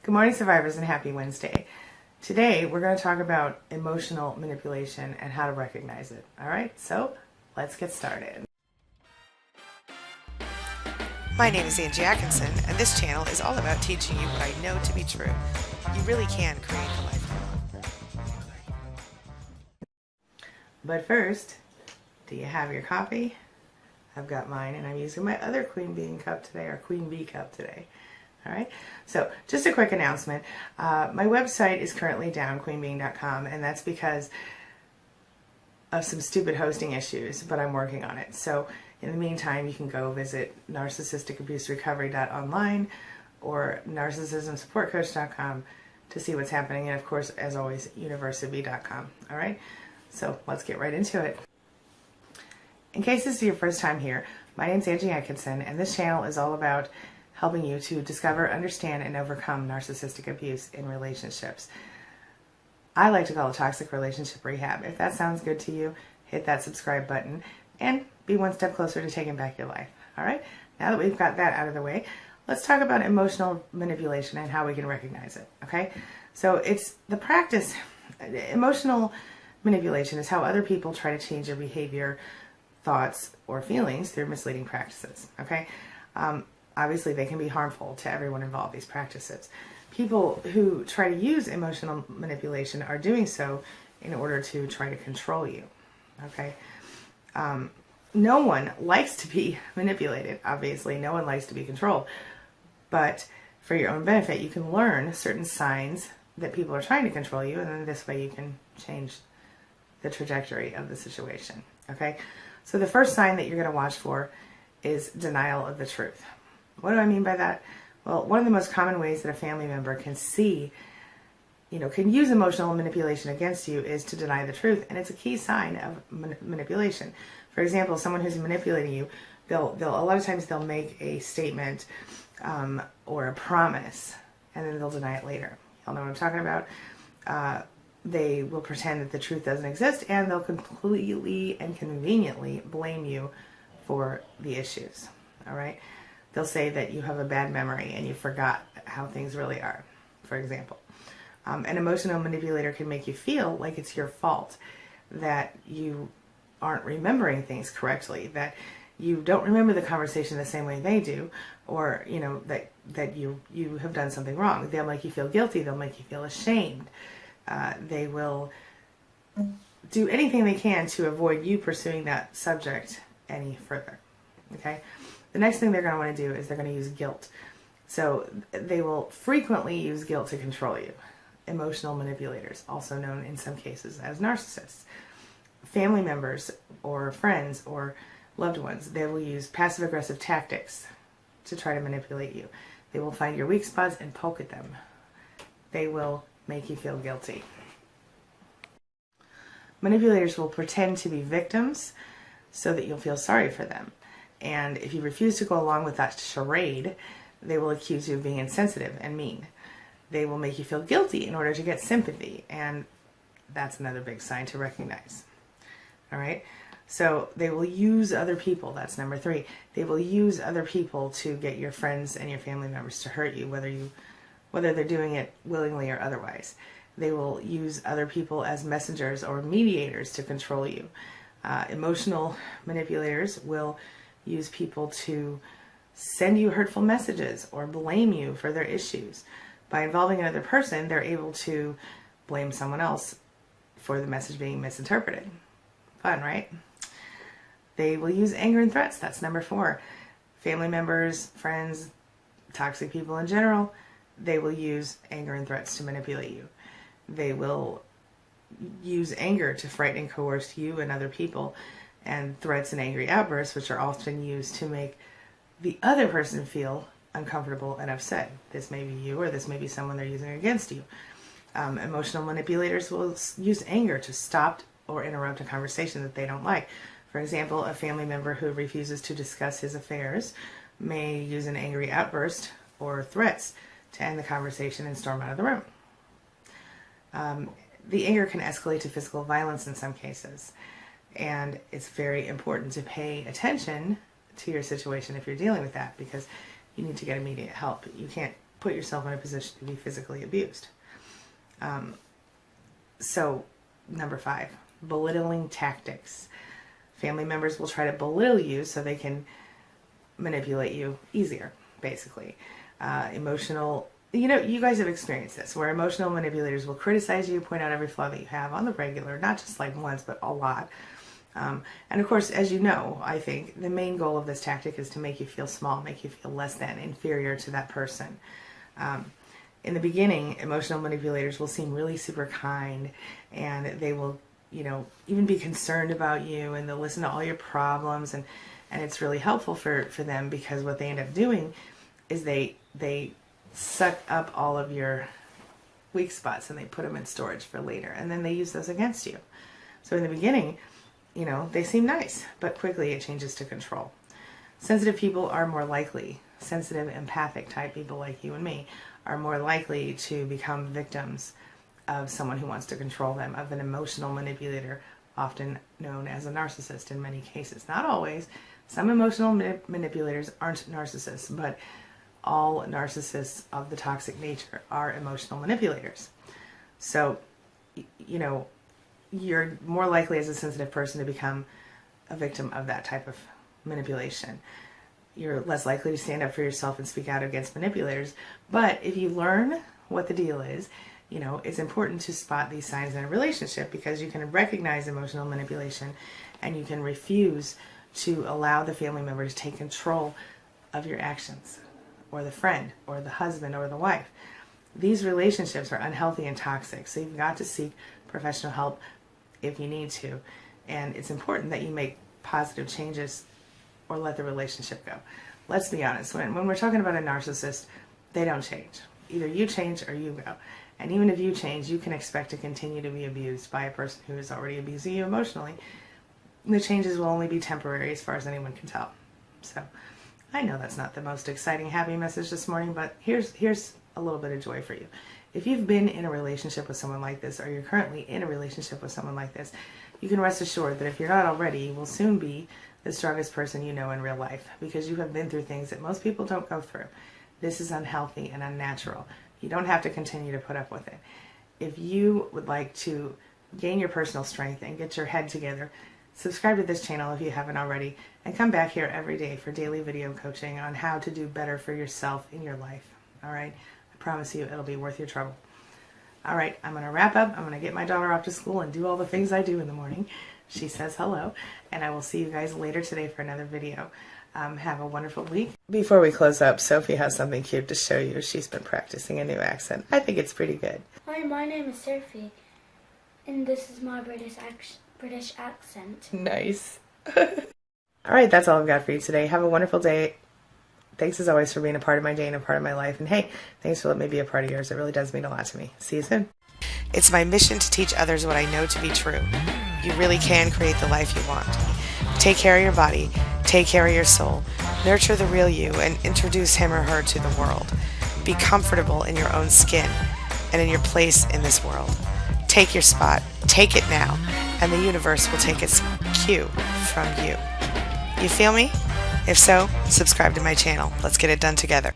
Good morning, survivors, and happy Wednesday. Today, we're going to talk about emotional manipulation and how to recognize it. All right, so let's get started. My name is Angie Atkinson, and this channel is all about teaching you what I know to be true. You really can create the life you want. But first, do you have your coffee? I've got mine, and I'm using my other Queen Bee cup today, or Queen Bee cup today. All right, so just a quick announcement. My website is currently down, queenbeing.com, and that's because of some stupid hosting issues, but I'm working on it. So in the meantime, you can go visit narcissisticabuserecovery.online or narcissismsupportcoach.com to see what's happening. And of course, as always, university.com. All right, so let's get right into it. In case this is your first time here, my name's Angie Atkinson, and this channel is all about helping you to discover, understand, and overcome narcissistic abuse in relationships. I like to call it toxic relationship rehab. If that sounds good to you, hit that subscribe button and be one step closer to taking back your life. All right, now that we've got that out of the way, let's talk about emotional manipulation and how we can recognize it. Okay, so it's the practice. Emotional manipulation is how other people try to change your behavior, thoughts, or feelings through misleading practices. Okay, obviously they can be harmful to everyone involved, these practices. People who try to use emotional manipulation are doing so in order to try to control you. Okay, no one likes to be manipulated. Obviously, no one likes to be controlled. But for your own benefit, you can learn certain signs that people are trying to control you, and then this way you can change the trajectory of the situation. Okay, so the first sign that you're going to watch for is denial of the truth. What do I mean by that? Well, one of the most common ways that a family member can can use emotional manipulation against you is to deny the truth, and it's a key sign of manipulation. For example, someone who's manipulating you, they'll a lot of times they'll make a statement or a promise, and then they'll deny it later. Y'all know what I'm talking about? They will pretend that the truth doesn't exist, and they'll completely and conveniently blame you for the issues. All right? They'll say that you have a bad memory and you forgot how things really are, for example. An emotional manipulator can make you feel like it's your fault, that you aren't remembering things correctly, that you don't remember the conversation the same way they do, or that you have done something wrong. They'll make you feel guilty. They'll make you feel ashamed. They will do anything they can to avoid you pursuing that subject any further. Okay? The next thing they're going to want to do is they're going to use guilt. So they will frequently use guilt to control you. Emotional manipulators, also known in some cases as narcissists. Family members or friends or loved ones, they will use passive-aggressive tactics to try to manipulate you. They will find your weak spots and poke at them. They will make you feel guilty. Manipulators will pretend to be victims so that you'll feel sorry for them. And if you refuse to go along with that charade, they will accuse you of being insensitive and mean. They will make you feel guilty in order to get sympathy, and that's another big sign to recognize. All right? So they will use other people. That's number 3. They will use other people to get your friends and your family members to hurt you, whether they're doing it willingly or otherwise. They will use other people as messengers or mediators to control you. Emotional manipulators will use people to send you hurtful messages or blame you for their issues. By involving another person, they're able to blame someone else for the message being misinterpreted. Fun, right? They will use anger and threats. That's number 4. Family members, friends, toxic people in general, they will use anger and threats to manipulate you. They will use anger to frighten and coerce you and other people, and threats and angry outbursts, which are often used to make the other person feel uncomfortable and upset. This may be you, or this may be someone they're using against you. Emotional manipulators will use anger to stop or interrupt a conversation that they don't like. For example, a family member who refuses to discuss his affairs may use an angry outburst or threats to end the conversation and storm out of the room. The anger can escalate to physical violence in some cases. And it's very important to pay attention to your situation if you're dealing with that, because you need to get immediate help. You can't put yourself in a position to be physically abused. So, number 5, belittling tactics. Family members will try to belittle you so they can manipulate you easier, basically. Emotional, you guys have experienced this, where emotional manipulators will criticize you, point out every flaw that you have on the regular, not just like once, but a lot. And of course, as you know, I think the main goal of this tactic is to make you feel small, make you feel less than, inferior to that person. In the beginning, emotional manipulators will seem really super kind, and they will, even be concerned about you, and they'll listen to all your problems, and it's really helpful for them, because what they end up doing is they suck up all of your weak spots and they put them in storage for later, and then they use those against you. So in the beginning, they seem nice, but quickly it changes to control. Sensitive people are more likely, sensitive, empathic type people like you and me, are more likely to become victims of someone who wants to control them, of an emotional manipulator, often known as a narcissist in many cases. Not always. Some emotional manipulators aren't narcissists, but all narcissists of the toxic nature are emotional manipulators. So, you're more likely as a sensitive person to become a victim of that type of manipulation. You're less likely to stand up for yourself and speak out against manipulators. But if you learn what the deal is, it's important to spot these signs in a relationship, because you can recognize emotional manipulation and you can refuse to allow the family member to take control of your actions, or the friend, or the husband, or the wife. These relationships are unhealthy and toxic, so you've got to seek professional help if you need to. And it's important that you make positive changes or let the relationship go. Let's be honest, when we're talking about a narcissist, they don't change. Either you change or you go. And even if you change, you can expect to continue to be abused by a person who is already abusing you emotionally. The changes will only be temporary as far as anyone can tell. So I know that's not the most exciting, happy message this morning, but here's a little bit of joy for you. If you've been in a relationship with someone like this, or you're currently in a relationship with someone like this, you can rest assured that if you're not already, you will soon be the strongest person you know in real life, because you have been through things that most people don't go through. This is unhealthy and unnatural. You don't have to continue to put up with it. If you would like to gain your personal strength and get your head together, subscribe to this channel if you haven't already, and come back here every day for daily video coaching on how to do better for yourself in your life. All right? I promise you it'll be worth your trouble. All right, I'm going to wrap up. I'm going to get my daughter off to school and do all the things I do in the morning. She says hello, and I will see you guys later today for another video. Have a wonderful week. Before we close up, Sophie has something cute to show you. She's been practicing a new accent. I think it's pretty good. Hi, my name is Sophie, and this is my British accent. Nice. All right, that's all I've got for you today. Have a wonderful day. Thanks as always for being a part of my day and a part of my life. And hey, thanks for letting me be a part of yours. It really does mean a lot to me. See you soon. It's my mission to teach others what I know to be true. You really can create the life you want. Take care of your body, take care of your soul, nurture the real you, and introduce him or her to the world. Be comfortable in your own skin and in your place in this world. Take your spot, take it now, and the universe will take its cue from you. You feel me? If so, subscribe to my channel. Let's get it done together.